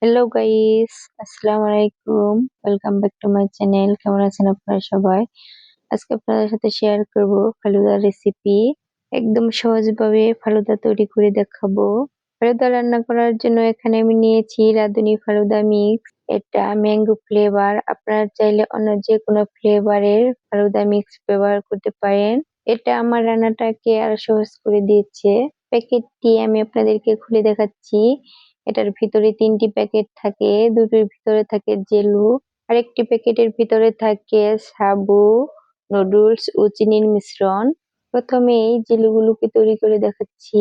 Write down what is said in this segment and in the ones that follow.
Hello guys, আসসালামু আলাইকুম। Welcome back to my channel. কেমন আছেন আপনারা সবাই? আজকে আপনাদের সাথে শেয়ার করব ফালুদার রেসিপি। একদম সহজভাবে ফালুদা তৈরি করে দেখাবো। ফালুদা রান্না করার জন্য এখানে আমি নিয়েছি রাঁধুনি ফালুদা মিক্স। এটা ম্যাঙ্গো ফ্লেভার। আপনারা চাইলে অন্য যে কোনো ফ্লেভারের ফালুদা মিক্স ব্যবহার করতে পারেন। এটা আমার রান্নাটাকে আরো সহজ করে দিয়েছে। প্যাকেটটি আমি আপনাদেরকে খুলে দেখাচ্ছি। এটার ভিতরে ৩টি প্যাকেট থাকে, দুটোর ভিতরে থাকে জেলু, আরেকটি প্যাকেটের ভিতরে থাকে সাবু, নুডলস ও চিনির মিশ্রণ। প্রথমে এই জেলুগুলোকে তৈরি করে দেখাচ্ছি।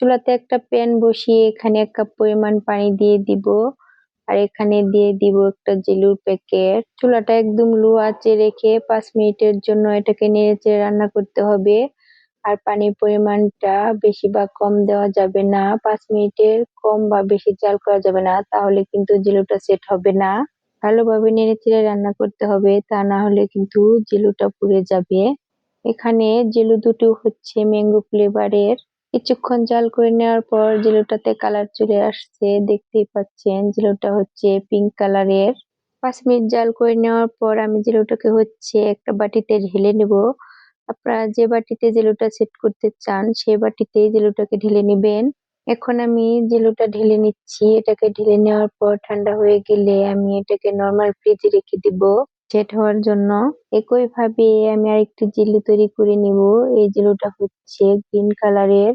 চুলাতে একটা প্যান বসিয়ে এখানে ১ কাপ পরিমাণ পানি দিয়ে দিব, আর এখানে দিয়ে দিব একটা জেলুর প্যাকেট। চুলাটা একদম লো আঁচে রেখে ৫ মিনিটের জন্য এটাকে নেড়েচেড়ে রান্না করতে হবে। আর পানির পরিমাণটা বেশি বা কম দেওয়া যাবে না। ৫ মিনিটের কম বা বেশি জাল করা যাবে না, তাহলে কিন্তু জিলুটা সেট হবে না। ভালোভাবে নেড়েচেড়ে রান্না করতে হবে, তা না হলে কিন্তু জিলুটা পুড়ে যাবে। এখানে জিলু দুটো হচ্ছে ম্যাঙ্গো ফ্লেভারের। কিছুক্ষণ জাল করে নেওয়ার পর জিলুটাতে কালার চলে আসছে, দেখতেই পাচ্ছেন জিলুটা হচ্ছে পিঙ্ক কালারের। ৫ মিনিট জাল করে নেওয়ার পর আমি জিলুটাকে হচ্ছে একটা বাটিতে ঢেলে নেব। আপনারা যে বাটিতে জেলুটা সেট করতে চান সেই বাটিতেই জেলুটাকে ঢেলে নেবেন। এখন আমি জেলুটা ঢেলে নিচ্ছি। এটাকে ঢেলে নেওয়ার পর ঠান্ডা হয়ে গেলে আমি এটাকে নরমাল ফ্রিজে রেখে দিব সেট হওয়ার জন্য। একই ভাবে আমি আরেকটি জেলু তৈরি করে নিব। এই জেলুটা হচ্ছে গ্রিন কালারের।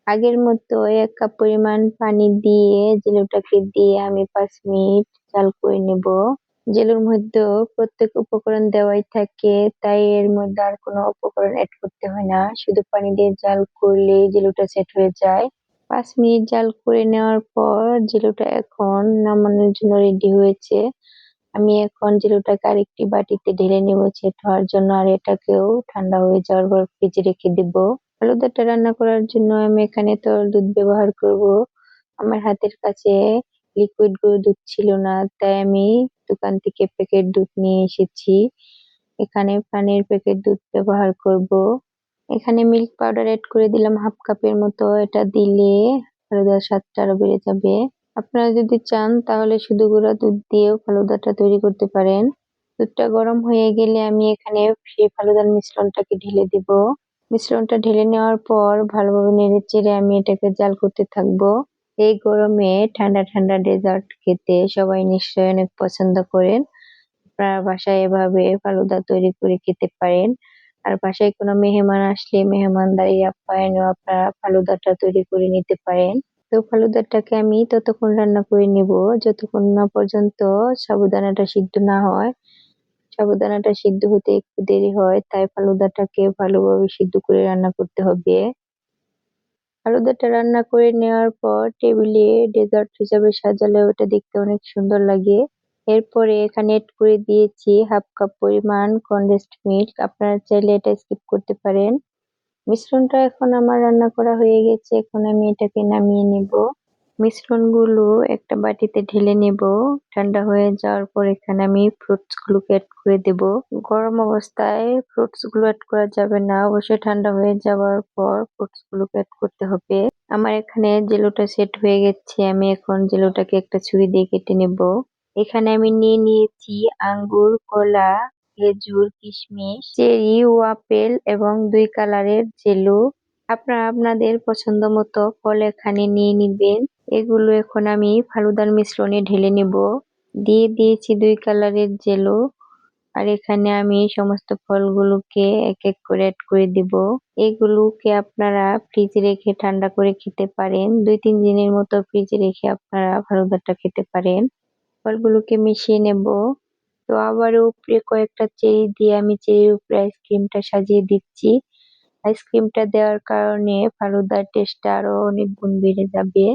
আগের মতো ১ কাপ পরিমাণ পানি দিয়ে জেলুটাকে দিয়ে আমি ৫ মিনিট জাল করে নেব। জেলুর মধ্যেও প্রত্যেক উপকরণ দেওয়াই থাকে, তাই এর মধ্যে আর কোনো উপকরণ এড করতে হয় না। শুধু পানি দিয়ে জাল করলেই জেলুটা সেট হয়ে যায়। ৫ মিনিট জাল করে নেওয়ার পর জেলুটা এখন নামানোর জন্য রেডি হয়েছে। আমি এখন জেলুটাকে আরেকটি বাটিতে ঢেলে নেব সেট হওয়ার জন্য, আর এটাকেও ঠান্ডা হয়ে যাওয়ার পর ফ্রিজে রেখে দিব। ফালুদাটা রান্না করার জন্য আমি এখানে তরল দুধ ব্যবহার করব। আমার হাতের কাছে লিকুইড গরুর দুধ ছিল না, তাই আমি দোকান থেকে প্যাকেট দুধ নিয়ে এসেছি। এখানে পানির প্যাকেট দুধ ব্যবহার করব। এখানে মিল্ক পাউডার এড করে দিলাম 1/2 কাপের মতো। এটা দিলে ফালুদার স্বাদটা আরো বেড়ে যাবে। আপনারা যদি চান তাহলে শুধু গুঁড়া দুধ দিয়েও ফালুদাটা তৈরি করতে পারেন। দুধটা গরম হয়ে গেলে আমি এখানে সেই ফালুদার মিশ্রণটাকে ঢেলে দিব। মিশ্রণটা ঢেলে নেওয়ার পর ভালোভাবে নেড়েচেড়ে আমি এটাকে জাল করতে থাকবো। এই গরমে ঠান্ডা ঠান্ডা ডেজার্ট খেতে সবাই নিশ্চয়ই অনেক পছন্দ করেন। আপনারা বাসায় এভাবে ফালুদা তৈরি করে খেতে পারেন। আর বাসায় কোনো মেহমান আসলে মেহমানদারি আপ্যায়নেও আপনারা ফালুদাটা তৈরি করে নিতে পারেন। তো ফালুদাটাকে আমি ততক্ষণ রান্না করে নিব যতক্ষণ না পর্যন্ত সাবুদানাটা সিদ্ধ না হয়। সাবুদানাটা সিদ্ধ হতে একটু দেরি হয়, তাই ফালুদাটাকে ভালোভাবে সিদ্ধ করে রান্না করতে হবে। ফালুদাটা রান্না করে নেওয়ার পর টেবিলে ডেজার্ট হিসাবে সাজালে ওটা দেখতে অনেক সুন্দর লাগে। এরপরে এখানে এড করে দিয়েছি 1/2 কাপ পরিমাণ কনডেন্সড মিল্ক। আপনারা চাইলে এটা স্কিপ করতে পারেন। মিশ্রণটা এখন আমার রান্না করা হয়ে গেছে। এখন আমি এটাকে নামিয়ে নেব। মিশ্রণগুলো একটা বাটিতে ঢেলে নেব। ঠান্ডা হয়ে যাওয়ার পর এখানে আমি ফ্রুটস গুলোকে অ্যাড করে দেব। গরম অবস্থায় ফ্রুটস গুলো অ্যাড করা যাবে না, অবশ্যই ঠান্ডা হয়ে যাওয়ার পর ফ্রুটস গুলোকে অ্যাড করতে হবে। আমার এখানে জেলোটা সেট হয়ে গেছে। আমি এখন জেলোটাকে একটা ছুরি দিয়ে কেটে নেব। এখানে আমি নিয়ে নিয়েছি আঙ্গুর, কলা, খেজুর, কিশমিশ, চেরি ও আপেল এবং ২ কালারের জেলো। আপনারা আপনাদের পছন্দ মতো ফল এখানে নিয়ে নিবেন। এগুলো এখন আমি ফালুদার মিশ্রণে ঢেলে নেব। দিয়ে দিয়েছি ২ কালারের জেলো। আর এখানে আমি সমস্ত ফলগুলোকে এক এক করে অ্যাড করে দিব। এগুলোকে আপনারা ফ্রিজে রেখে ঠান্ডা করে খেতে পারেন। ২-৩ দিনের মতো ফ্রিজে রেখে আপনারা ফালুদাটা খেতে পারেন। ফলগুলোকে মিশিয়ে নেব। তো আবারও উপরে কয়েকটা চেরি দিয়ে আমি চেরির উপরে আইসক্রিমটা সাজিয়ে দিচ্ছি। আইসক্রিমটা দেওয়ার কারণে ফালুদার টেস্টটা আরো অনেক গুণ বেড়ে যাবে।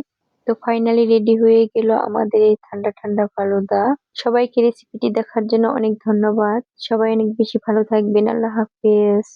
তো ফাইনালি রেডি হয়ে গেল আমাদের এই ঠান্ডা ঠান্ডা ফালুদা। সবাইকে রেসিপিটি দেখার জন্য অনেক ধন্যবাদ। সবাই অনেক বেশি ভালো থাকবেন। আল্লাহ হাফেজ।